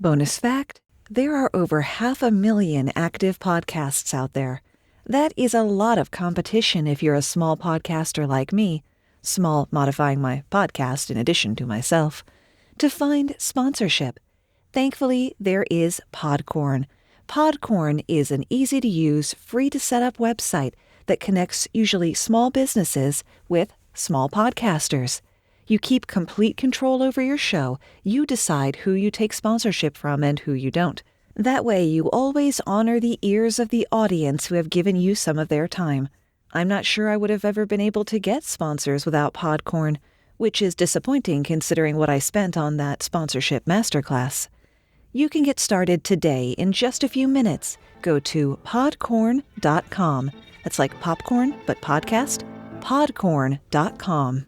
Bonus fact, there are over 500,000 active podcasts out there. That is a lot of competition if you're a small podcaster like me, small modifying my podcast in addition to myself, to find sponsorship. Thankfully, there is Podcorn. Podcorn is an easy-to-use, free-to-set-up website that connects usually small businesses with small podcasters. You keep complete control over your show. You decide who you take sponsorship from and who you don't. That way, you always honor the ears of the audience who have given you some of their time. I'm not sure I would have ever been able to get sponsors without Podcorn, which is disappointing considering what I spent on that sponsorship masterclass. You can get started today in just a few minutes. Go to podcorn.com. That's like popcorn, but podcast. Podcorn.com.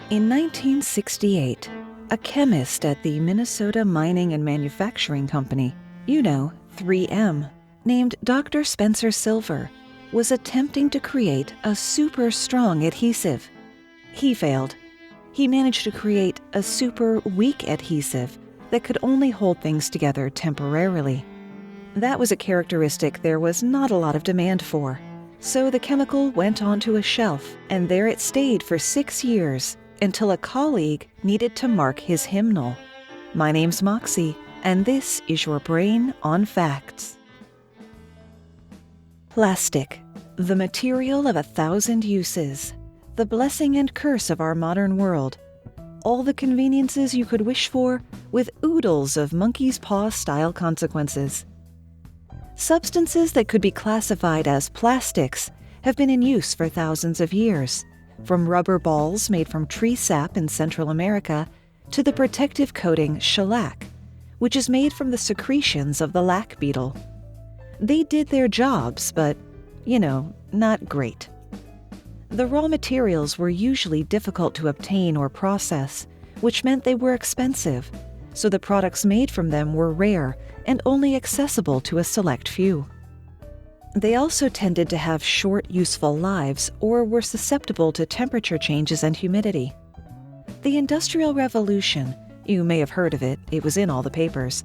In 1968, a chemist at the Minnesota Mining and Manufacturing Company, 3M, named Dr. Spencer Silver, was attempting to create a super strong adhesive. He failed. He managed to create a super weak adhesive that could only hold things together temporarily. That was a characteristic there was not a lot of demand for. So the chemical went onto a shelf, and there it stayed for 6 years, until a colleague needed to mark his hymnal. My name's Moxie, and this is your Brain on Facts. Plastic, the material of 1,000 uses, the blessing and curse of our modern world. All the conveniences you could wish for, with oodles of monkey's paw-style consequences. Substances that could be classified as plastics have been in use for thousands of years, from rubber balls made from tree sap in Central America to the protective coating shellac, which is made from the secretions of the lac beetle. They did their jobs, but, not great. The raw materials were usually difficult to obtain or process, which meant they were expensive, so the products made from them were rare and only accessible to a select few. They also tended to have short, useful lives or were susceptible to temperature changes and humidity. The Industrial Revolution, you may have heard of it, it was in all the papers,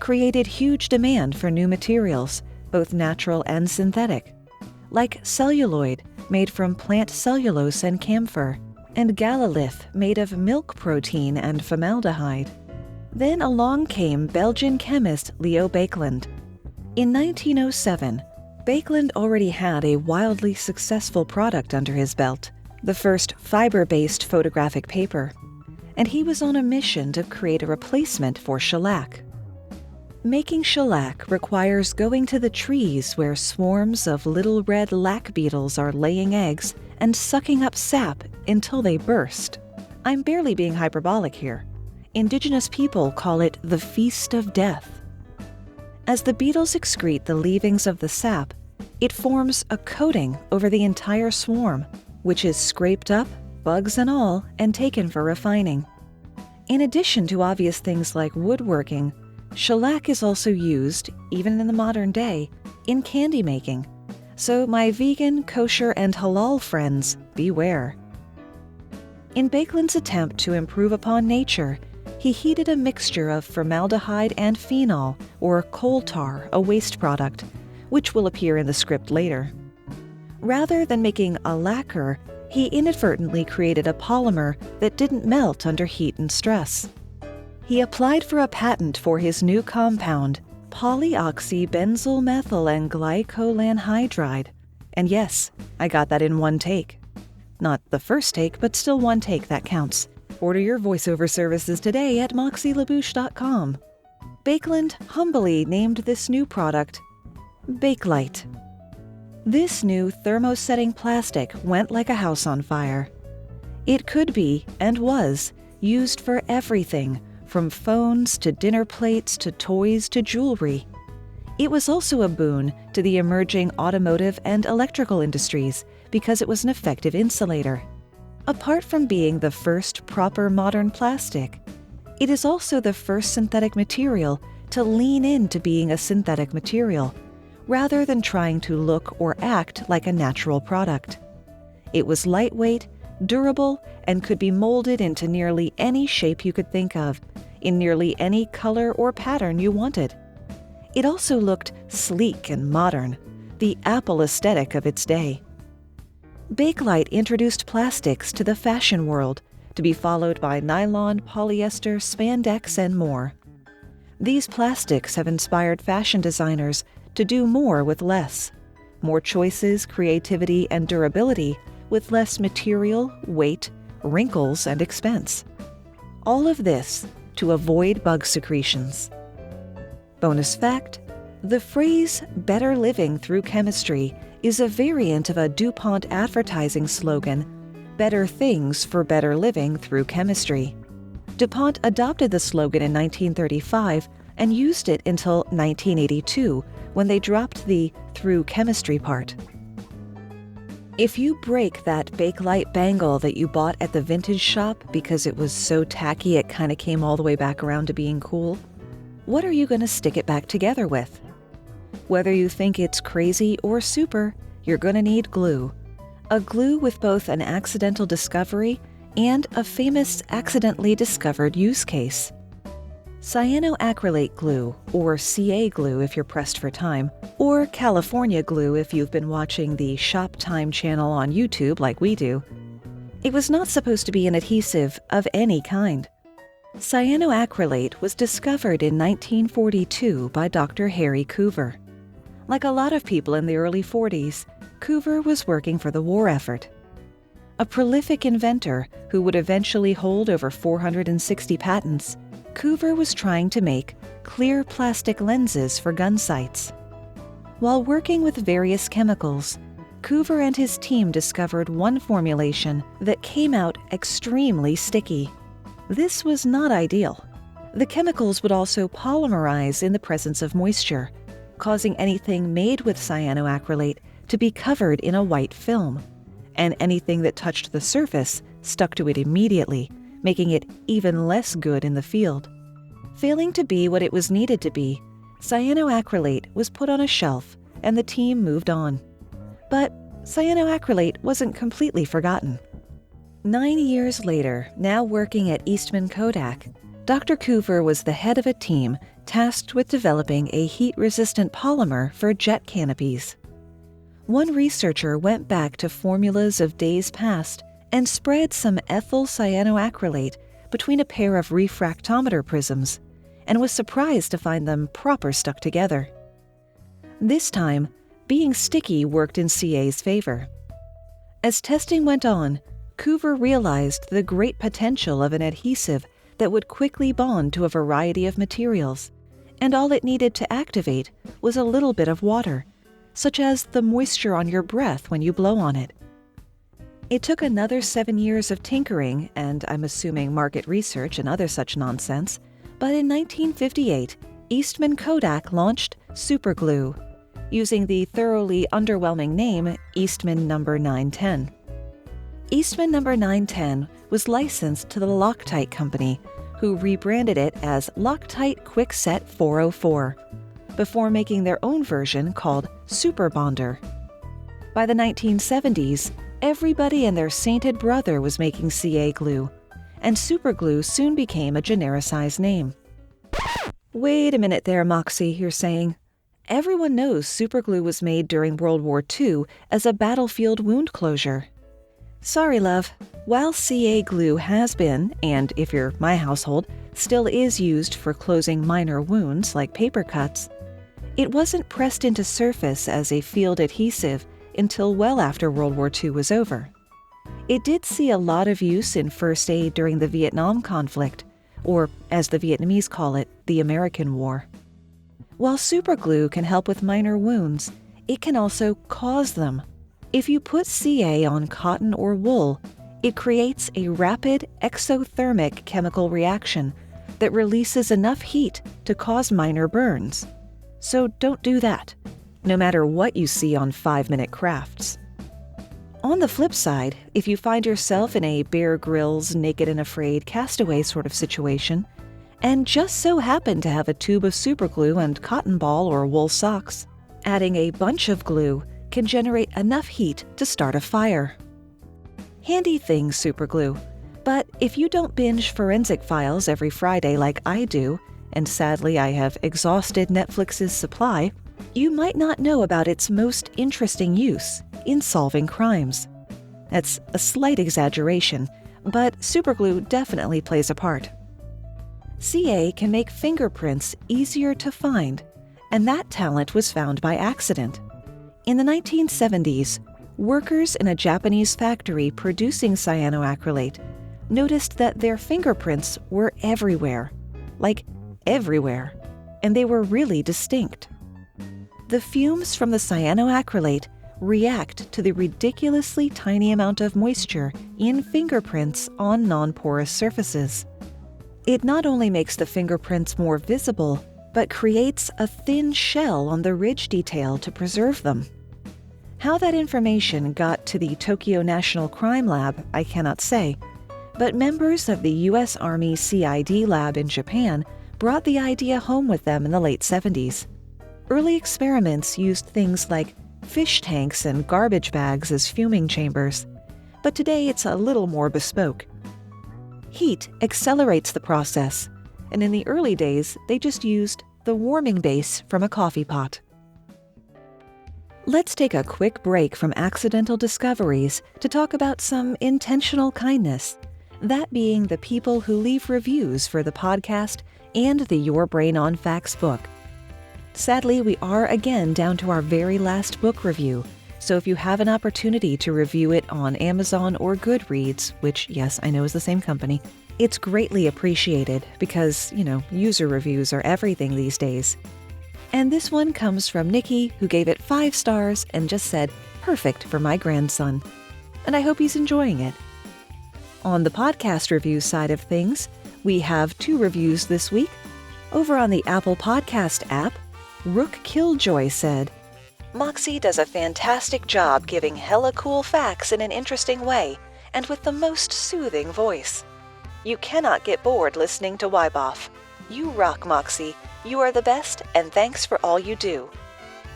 created huge demand for new materials, both natural and synthetic, like celluloid, made from plant cellulose and camphor, and galalith, made of milk protein and formaldehyde. Then along came Belgian chemist Leo Bakeland. In 1907, Bakeland already had a wildly successful product under his belt, the first fiber-based photographic paper, and he was on a mission to create a replacement for shellac. Making shellac requires going to the trees where swarms of little red lac beetles are laying eggs and sucking up sap until they burst. I'm barely being hyperbolic here. Indigenous people call it the Feast of Death. As the beetles excrete the leavings of the sap, it forms a coating over the entire swarm, which is scraped up, bugs and all, and taken for refining. In addition to obvious things like woodworking, shellac is also used, even in the modern day, in candy making. So my vegan, kosher, and halal friends, beware. In Bakeland's attempt to improve upon nature, he heated a mixture of formaldehyde and phenol, or coal tar, a waste product, which will appear in the script later. Rather than making a lacquer, he inadvertently created a polymer that didn't melt under heat and stress. He applied for a patent for his new compound, polyoxybenzyl methyl and glycolanhydride. And yes, I got that in one take. Not the first take, but still one take that counts. Order your voiceover services today at moxielabouche.com. Bakeland humbly named this new product Bakelite. This new thermosetting plastic went like a house on fire. It could be, and was, used for everything, from phones to dinner plates to toys to jewelry. It was also a boon to the emerging automotive and electrical industries because it was an effective insulator. Apart from being the first proper modern plastic, it is also the first synthetic material to lean into being a synthetic material, rather than trying to look or act like a natural product. It was lightweight, durable, and could be molded into nearly any shape you could think of, in nearly any color or pattern you wanted. It also looked sleek and modern, the Apple aesthetic of its day. Bakelite introduced plastics to the fashion world, to be followed by nylon, polyester, spandex, and more. These plastics have inspired fashion designers to do more with less. More choices, creativity, and durability with less material, weight, wrinkles, and expense. All of this to avoid bug secretions. Bonus fact: the phrase "better living through chemistry" is a variant of a DuPont advertising slogan, "Better things for better living through chemistry." DuPont adopted the slogan in 1935 and used it until 1982, when they dropped the "through chemistry" part. If you break that Bakelite bangle that you bought at the vintage shop because it was so tacky it kind of came all the way back around to being cool, what are you going to stick it back together with? Whether you think it's crazy or super, you're going to need glue. A glue with both an accidental discovery and a famous accidentally discovered use case. Cyanoacrylate glue, or CA glue if you're pressed for time, or California glue if you've been watching the Shop Time channel on YouTube like we do. It was not supposed to be an adhesive of any kind. Cyanoacrylate was discovered in 1942 by Dr. Harry Coover. Like a lot of people in the early 40s, Coover was working for the war effort. A prolific inventor who would eventually hold over 460 patents, Coover was trying to make clear plastic lenses for gun sights. While working with various chemicals, Coover and his team discovered one formulation that came out extremely sticky. This was not ideal. The chemicals would also polymerize in the presence of moisture, causing anything made with cyanoacrylate to be covered in a white film, and anything that touched the surface stuck to it immediately, making it even less good in the field. Failing to be what it was needed to be, cyanoacrylate was put on a shelf and the team moved on. But cyanoacrylate wasn't completely forgotten. 9 years later, now working at Eastman Kodak, Dr. Coover was the head of a team tasked with developing a heat-resistant polymer for jet canopies. One researcher went back to formulas of days past and spread some ethyl cyanoacrylate between a pair of refractometer prisms, and was surprised to find them proper stuck together. This time, being sticky worked in CA's favor. As testing went on, Coover realized the great potential of an adhesive that would quickly bond to a variety of materials, and all it needed to activate was a little bit of water, such as the moisture on your breath when you blow on it. It took another 7 years of tinkering and, I'm assuming, market research and other such nonsense, but in 1958, Eastman Kodak launched Superglue, using the thoroughly underwhelming name Eastman No. 910. Eastman No. 910 was licensed to the Loctite Company, who rebranded it as Loctite Quickset 404, before making their own version called Super Bonder. By the 1970s, everybody and their sainted brother was making CA glue, and superglue soon became a genericized name. Wait a minute there, Moxie, you're saying. Everyone knows superglue was made during World War II as a battlefield wound closure. Sorry, love. While CA glue has been, and if you're my household, still is used for closing minor wounds like paper cuts, it wasn't pressed into surface as a field adhesive until well after World War II was over. It did see a lot of use in first aid during the Vietnam conflict, or as the Vietnamese call it, the American War. While superglue can help with minor wounds, it can also cause them. If you put CA on cotton or wool, it creates a rapid exothermic chemical reaction that releases enough heat to cause minor burns. So don't do that, no matter what you see on 5-minute crafts. On the flip side, if you find yourself in a Bear Grylls Naked and Afraid castaway sort of situation, and just so happen to have a tube of superglue and cotton ball or wool socks, adding a bunch of glue can generate enough heat to start a fire. Handy thing, superglue. But if you don't binge forensic files every Friday like I do, and sadly I have exhausted Netflix's supply, you might not know about its most interesting use in solving crimes. That's a slight exaggeration, but superglue definitely plays a part. CA can make fingerprints easier to find, and that talent was found by accident. In the 1970s, workers in a Japanese factory producing cyanoacrylate noticed that their fingerprints were everywhere, like everywhere, and they were really distinct. The fumes from the cyanoacrylate react to the ridiculously tiny amount of moisture in fingerprints on non-porous surfaces. It not only makes the fingerprints more visible, but creates a thin shell on the ridge detail to preserve them. How that information got to the Tokyo National Crime Lab, I cannot say, but members of the U.S. Army CID lab in Japan brought the idea home with them in the late 70s. Early experiments used things like fish tanks and garbage bags as fuming chambers, but today it's a little more bespoke. Heat accelerates the process, and in the early days they just used the warming base from a coffee pot. Let's take a quick break from accidental discoveries to talk about some intentional kindness, that being the people who leave reviews for the podcast and the Your Brain on Facts book. Sadly, we are again down to our very last book review, so if you have an opportunity to review it on Amazon or Goodreads, which, yes, I know is the same company, it's greatly appreciated because, user reviews are everything these days. And this one comes from Nikki, who gave it 5 stars and just said, "Perfect for my grandson." And I hope he's enjoying it. On the podcast review side of things, we have 2 reviews this week. Over on the Apple Podcast app, Rook Killjoy said, "Moxie does a fantastic job giving hella cool facts in an interesting way and with the most soothing voice. You cannot get bored listening to YBOF. You rock, Moxie. You are the best, and thanks for all you do.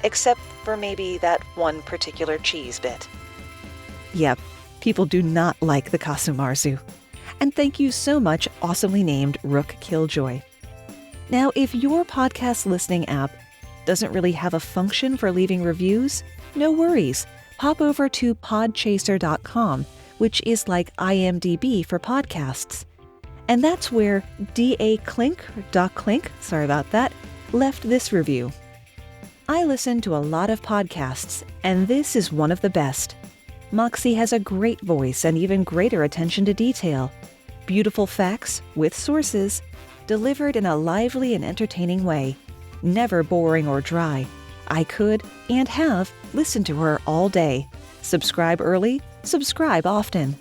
Except for maybe that one particular cheese bit." Yep, people do not like the Kasumarzu. And thank you so much, awesomely named Rook Killjoy. Now, if your podcast listening app doesn't really have a function for leaving reviews, no worries. Hop over to podchaser.com, which is like IMDb for podcasts. And that's where D.A. Clink, sorry about that, left this review. "I listen to a lot of podcasts, and this is one of the best. Moxie has a great voice and even greater attention to detail. Beautiful facts, with sources, delivered in a lively and entertaining way. Never boring or dry. I could, and have, listened to her all day. Subscribe early, subscribe often."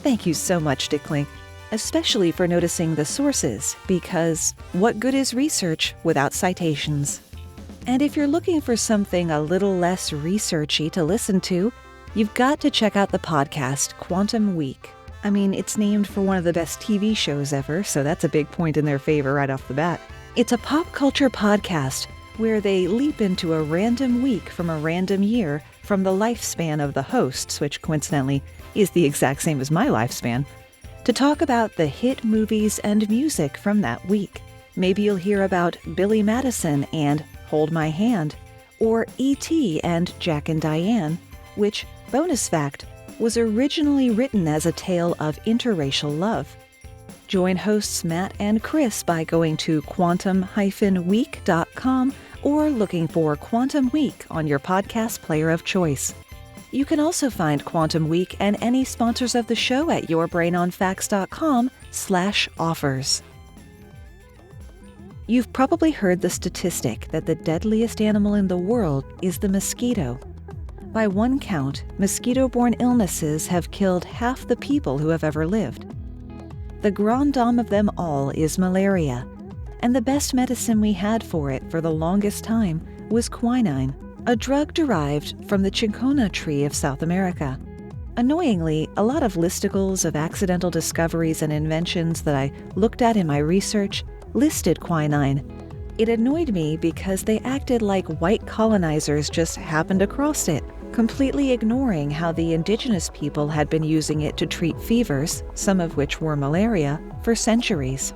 Thank you so much, Dick Clink, especially for noticing the sources, because what good is research without citations? And if you're looking for something a little less researchy to listen to, you've got to check out the podcast Quantum Week. I mean, it's named for one of the best TV shows ever, so that's a big point in their favor right off the bat. It's a pop culture podcast where they leap into a random week from a random year from the lifespan of the hosts, which coincidentally is the exact same as my lifespan, to talk about the hit movies and music from that week. Maybe you'll hear about Billy Madison and Hold My Hand, or E.T. and Jack and Diane, which, bonus fact, was originally written as a tale of interracial love. Join hosts Matt and Chris by going to quantum-week.com or looking for Quantum Week on your podcast player of choice. You can also find Quantum Week and any sponsors of the show at yourbrainonfacts.com/offers. You've probably heard the statistic that the deadliest animal in the world is the mosquito. By one count, mosquito-borne illnesses have killed half the people who have ever lived. The grand dame of them all is malaria, and the best medicine we had for it for the longest time was quinine, a drug derived from the cinchona tree of South America. Annoyingly, a lot of listicles of accidental discoveries and inventions that I looked at in my research listed quinine. It annoyed me because they acted like white colonizers just happened across it, completely ignoring how the indigenous people had been using it to treat fevers, some of which were malaria, for centuries.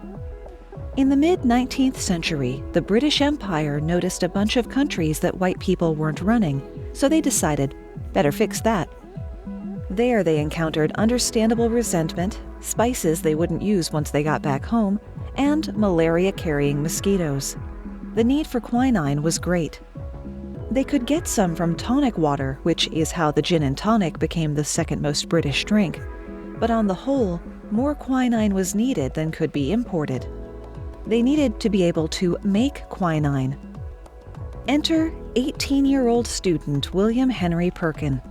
In the mid-19th century, the British Empire noticed a bunch of countries that white people weren't running, so they decided, better fix that. There they encountered understandable resentment, spices they wouldn't use once they got back home, and malaria-carrying mosquitoes. The need for quinine was great. They could get some from tonic water, which is how the gin and tonic became the second most British drink. But on the whole, more quinine was needed than could be imported. They needed to be able to make quinine. Enter 18-year-old student William Henry Perkin.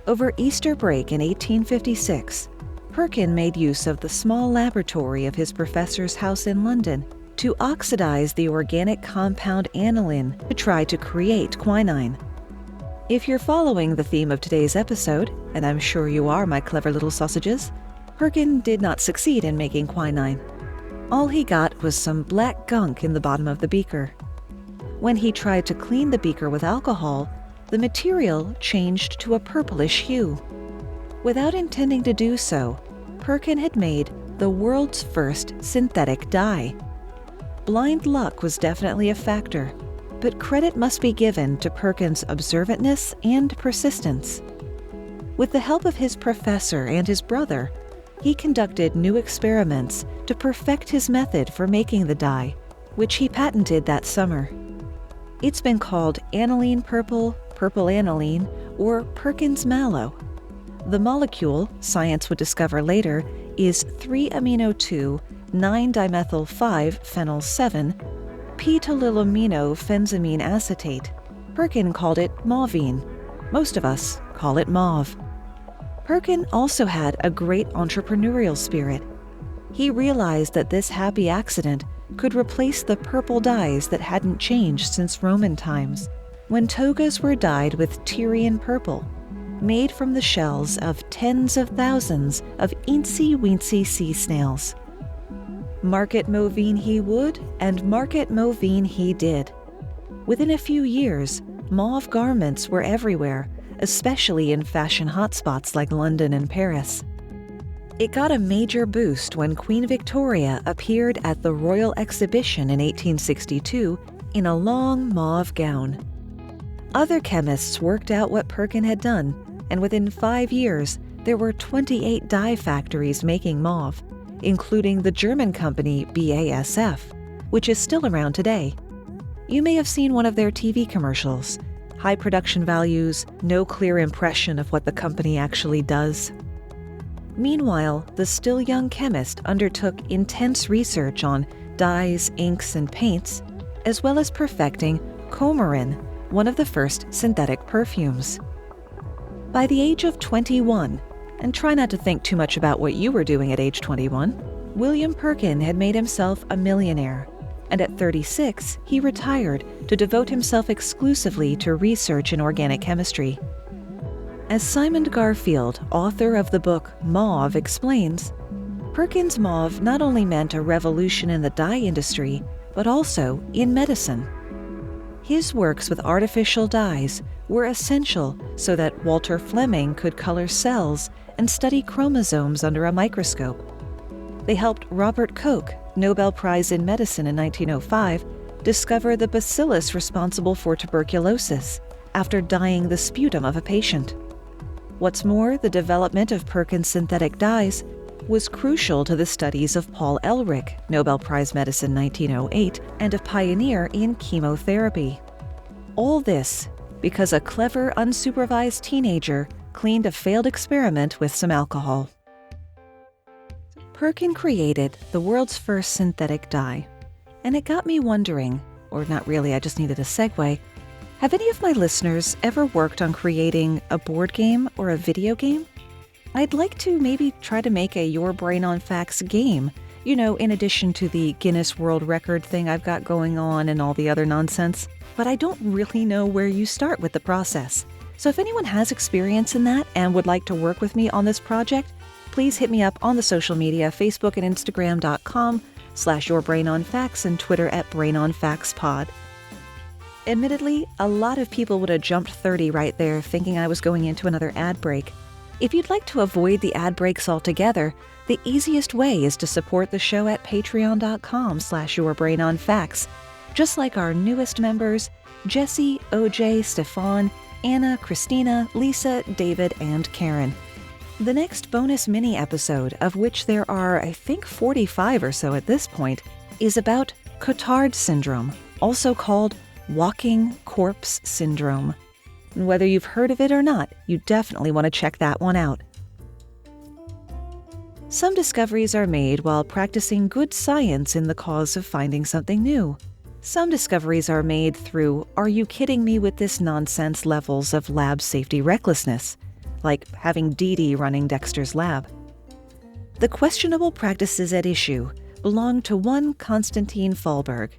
Over Easter break in 1856, Perkin made use of the small laboratory of his professor's house in London to oxidize the organic compound aniline to try to create quinine. If you're following the theme of today's episode, and I'm sure you are, my clever little sausages, Perkin did not succeed in making quinine. All he got was some black gunk in the bottom of the beaker. When he tried to clean the beaker with alcohol, the material changed to a purplish hue. Without intending to do so, Perkin had made the world's first synthetic dye. Blind luck was definitely a factor, but credit must be given to Perkin's observantness and persistence. With the help of his professor and his brother, he conducted new experiments to perfect his method for making the dye, which he patented that summer. It's been called aniline purple, purple aniline, or Perkin's mallow. The molecule, science would discover later, is 3-amino-2-9-dimethyl-5-phenyl-7 p-tolulamino-fenzylamine acetate. Perkin called it mauvine. Most of us call it mauve. Perkin also had a great entrepreneurial spirit. He realized that this happy accident could replace the purple dyes that hadn't changed since Roman times, when togas were dyed with Tyrian purple, made from the shells of tens of thousands of eensy-weensy sea snails. Market mauvine he would, and market mauvine he did. Within a few years, mauve garments were everywhere, especially in fashion hotspots like London and Paris. It got a major boost when Queen Victoria appeared at the Royal Exhibition in 1862 in a long mauve gown. Other chemists worked out what Perkin had done, and within 5 years, there were 28 dye factories making mauve, including the German company BASF, which is still around today. You may have seen one of their TV commercials. High production values, no clear impression of what the company actually does. Meanwhile, the still young chemist undertook intense research on dyes, inks, and paints, as well as perfecting coumarin, one of the first synthetic perfumes. By the age of 21, and try not to think too much about what you were doing at age 21, William Perkin had made himself a millionaire, and at 36, he retired to devote himself exclusively to research in organic chemistry. As Simon Garfield, author of the book Mauve, explains, Perkin's mauve not only meant a revolution in the dye industry, but also in medicine. His works with artificial dyes were essential so that Walter Fleming could color cells and study chromosomes under a microscope. They helped Robert Koch, Nobel Prize in Medicine in 1905, discover the bacillus responsible for tuberculosis after dyeing the sputum of a patient. What's more, the development of Perkin's synthetic dyes was crucial to the studies of Paul Ehrlich, Nobel Prize Medicine 1908, and a pioneer in chemotherapy. All this because a clever, unsupervised teenager cleaned a failed experiment with some alcohol. Perkin created the world's first synthetic dye, and it got me wondering, or not really, I just needed a segue, have any of my listeners ever worked on creating a board game or a video game? I'd like to maybe try to make a Your Brain on Facts game, in addition to the Guinness World Record thing I've got going on and all the other nonsense. But I don't really know where you start with the process. So if anyone has experience in that and would like to work with me on this project, please hit me up on the social media, Facebook and Instagram.com/YourBrainOnFacts and Twitter @BrainOnFactsPod. Admittedly, a lot of people would have jumped 30 right there thinking I was going into another ad break. If you'd like to avoid the ad breaks altogether, the easiest way is to support the show at patreon.com/yourbrainonfacts, just like our newest members, Jesse, OJ, Stefan, Anna, Christina, Lisa, David, and Karen. The next bonus mini episode, of which there are, I think, 45 or so at this point, is about Cotard Syndrome, also called Walking Corpse Syndrome. Whether you've heard of it or not, you definitely want to check that one out. Some discoveries are made while practicing good science in the cause of finding something new. Some discoveries are made through "are you kidding me with this nonsense" levels of lab safety recklessness, like having Dee Dee running Dexter's lab. The questionable practices at issue belong to one Constantine Fallberg,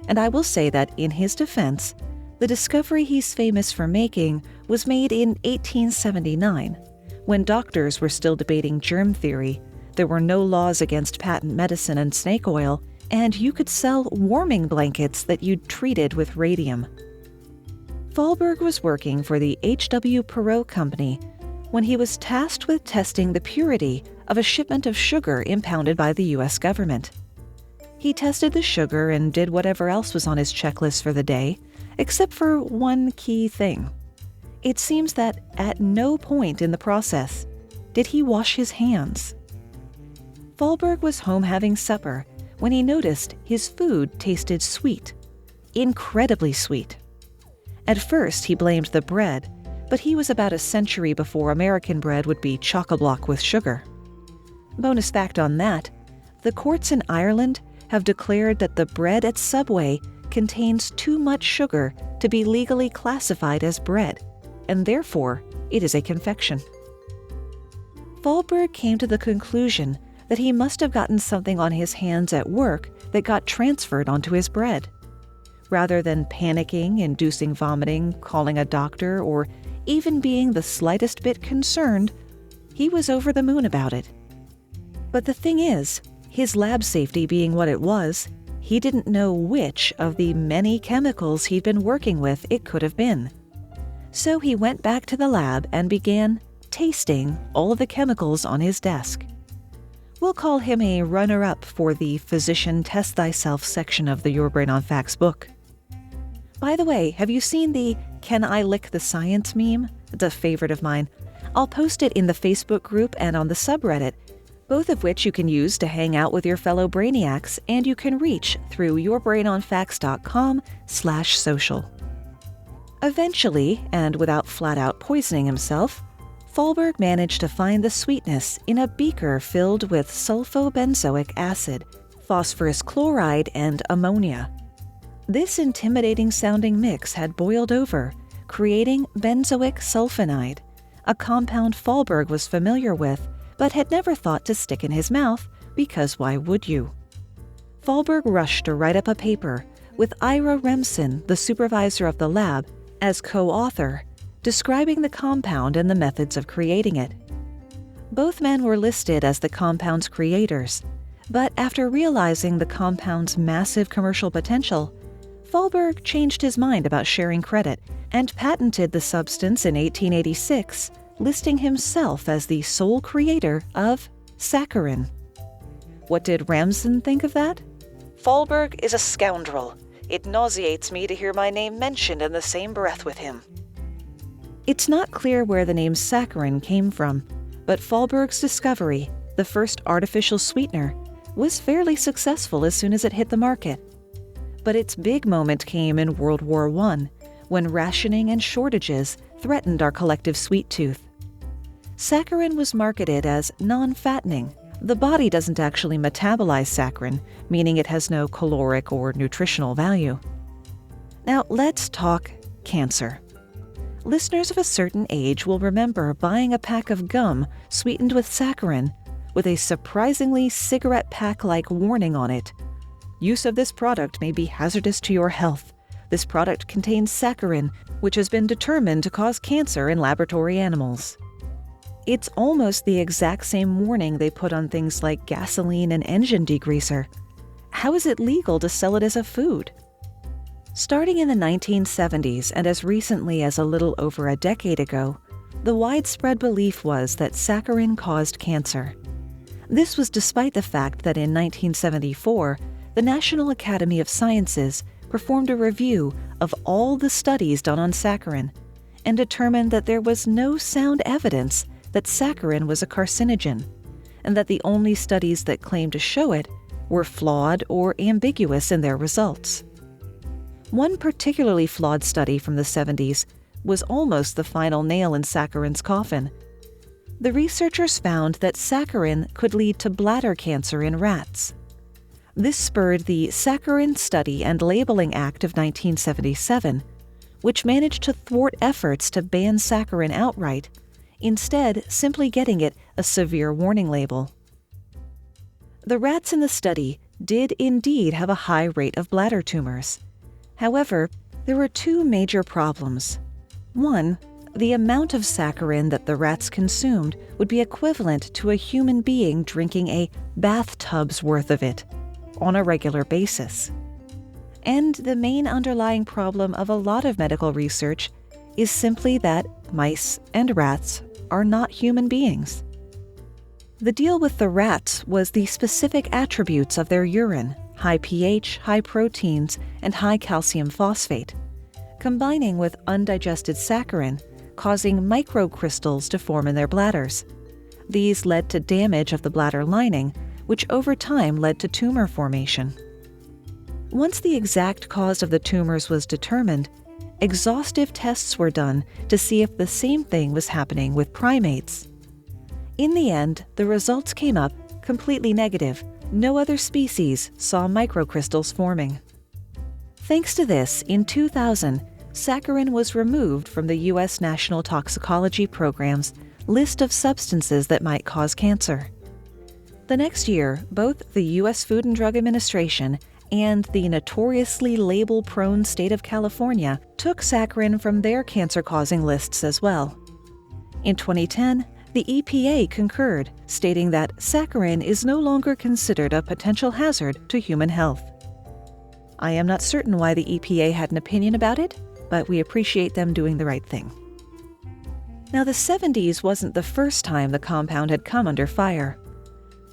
and I will say that in his defense, the discovery he's famous for making was made in 1879, when doctors were still debating germ theory, there were no laws against patent medicine and snake oil, and you could sell warming blankets that you'd treated with radium. Fallberg was working for the H.W. Perot Company when he was tasked with testing the purity of a shipment of sugar impounded by the U.S. government. He tested the sugar and did whatever else was on his checklist for the day, except for one key thing. It seems that at no point in the process did he wash his hands. Fallberg was home having supper when he noticed his food tasted sweet, incredibly sweet. At first, he blamed the bread, but he was about a century before American bread would be chock-a-block with sugar. Bonus fact on that, the courts in Ireland have declared that the bread at Subway contains too much sugar to be legally classified as bread, and therefore it is a confection. Fallberg came to the conclusion that he must have gotten something on his hands at work that got transferred onto his bread. Rather than panicking, inducing vomiting, calling a doctor, or even being the slightest bit concerned, he was over the moon about it. But the thing is, his lab safety being what it was, he didn't know which of the many chemicals he'd been working with it could have been. So he went back to the lab and began tasting all of the chemicals on his desk. We'll call him a runner-up for the Physician Test Thyself section of the Your Brain on Facts book. By the way, have you seen the "Can I Lick the Science" meme? It's a favorite of mine. I'll post it in the Facebook group and on the subreddit, both of which you can use to hang out with your fellow brainiacs, and you can reach through yourbrainonfacts.com/social. Eventually, and without flat-out poisoning himself, Fallberg managed to find the sweetness in a beaker filled with sulfobenzoic acid, phosphorus chloride, and ammonia. This intimidating-sounding mix had boiled over, creating benzoic sulfonide, a compound Fallberg was familiar with but had never thought to stick in his mouth, because why would you? Fallberg rushed to write up a paper with Ira Remsen, the supervisor of the lab, as co-author, describing the compound and the methods of creating it. Both men were listed as the compound's creators, but after realizing the compound's massive commercial potential, Fallberg changed his mind about sharing credit and patented the substance in 1886, listing himself as the sole creator of Saccharin. What did Remsen think of that? "Fallberg is a scoundrel. It nauseates me to hear my name mentioned in the same breath with him." It's not clear where the name Saccharin came from, but Fallberg's discovery, the first artificial sweetener, was fairly successful as soon as it hit the market. But its big moment came in World War I, when rationing and shortages threatened our collective sweet tooth. Saccharin was marketed as non-fattening. The body doesn't actually metabolize saccharin, meaning it has no caloric or nutritional value. Now let's talk cancer. Listeners of a certain age will remember buying a pack of gum sweetened with saccharin, with a surprisingly cigarette pack-like warning on it. "Use of this product may be hazardous to your health. This product contains saccharin, which has been determined to cause cancer in laboratory animals." It's almost the exact same warning they put on things like gasoline and engine degreaser. How is it legal to sell it as a food? Starting in the 1970s and as recently as a little over a decade ago, the widespread belief was that saccharin caused cancer. This was despite the fact that in 1974, the National Academy of Sciences performed a review of all the studies done on saccharin and determined that there was no sound evidence that saccharin was a carcinogen, and that the only studies that claimed to show it were flawed or ambiguous in their results. One particularly flawed study from the 70s was almost the final nail in saccharin's coffin. The researchers found that saccharin could lead to bladder cancer in rats. This spurred the Saccharin Study and Labeling Act of 1977, which managed to thwart efforts to ban saccharin outright, instead simply getting it a severe warning label. The rats in the study did indeed have a high rate of bladder tumors. However, there were two major problems. One, the amount of saccharin that the rats consumed would be equivalent to a human being drinking a bathtub's worth of it on a regular basis. And the main underlying problem of a lot of medical research is simply that mice and rats are not human beings. The deal with the rats was the specific attributes of their urine: high pH, high proteins, and high calcium phosphate, combining with undigested saccharin, causing microcrystals to form in their bladders. These led to damage of the bladder lining, which over time led to tumor formation. Once the exact cause of the tumors was determined, exhaustive tests were done to see if the same thing was happening with primates. In the end, the results came up completely negative. No other species saw microcrystals forming. Thanks to this, in 2000, saccharin was removed from the U.S. National Toxicology Program's list of substances that might cause cancer. The next year, both the U.S. Food and Drug Administration and the notoriously label-prone state of California took saccharin from their cancer-causing lists as well. In 2010, the EPA concurred, stating that saccharin is no longer considered a potential hazard to human health. I am not certain why the EPA had an opinion about it, but we appreciate them doing the right thing. Now, the 70s wasn't the first time the compound had come under fire.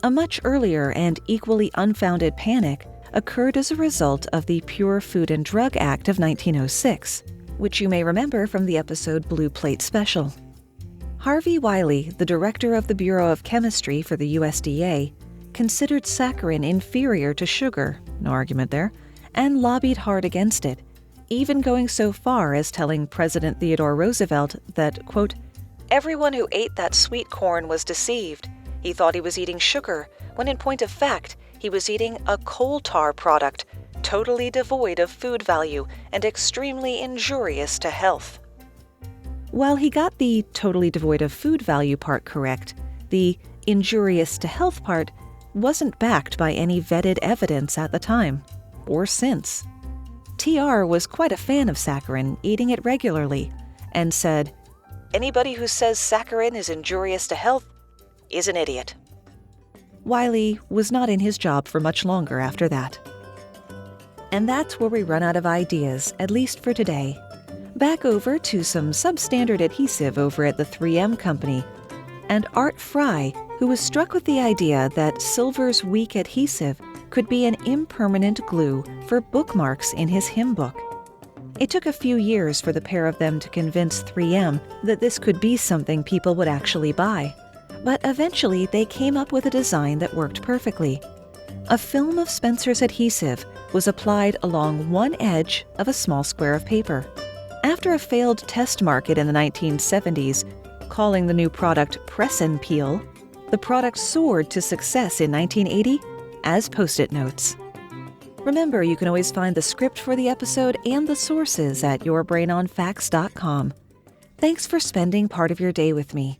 A much earlier and equally unfounded panic occurred as a result of the Pure Food and Drug Act of 1906, which you may remember from the episode Blue Plate Special. Harvey Wiley, the director of the Bureau of Chemistry for the USDA, considered saccharin inferior to sugar, no argument there, and lobbied hard against it, even going so far as telling President Theodore Roosevelt that, quote, "Everyone who ate that sweet corn was deceived. He thought he was eating sugar, when in point of fact, he was eating a coal tar product, totally devoid of food value and extremely injurious to health." While he got the totally devoid of food value part correct, the injurious to health part wasn't backed by any vetted evidence at the time, or since. TR was quite a fan of saccharin, eating it regularly, and said, "Anybody who says saccharin is injurious to health is an idiot." Wiley was not in his job for much longer after that. And that's where we run out of ideas, at least for today. Back over to some substandard adhesive over at the 3M company, and Art Fry, who was struck with the idea that silver's weak adhesive could be an impermanent glue for bookmarks in his hymn book. It took a few years for the pair of them to convince 3M that this could be something people would actually buy. But eventually they came up with a design that worked perfectly. A film of Spencer's adhesive was applied along one edge of a small square of paper. After a failed test market in the 1970s, calling the new product Press and Peel, the product soared to success in 1980 as Post-it notes. Remember, you can always find the script for the episode and the sources at yourbrainonfacts.com. Thanks for spending part of your day with me.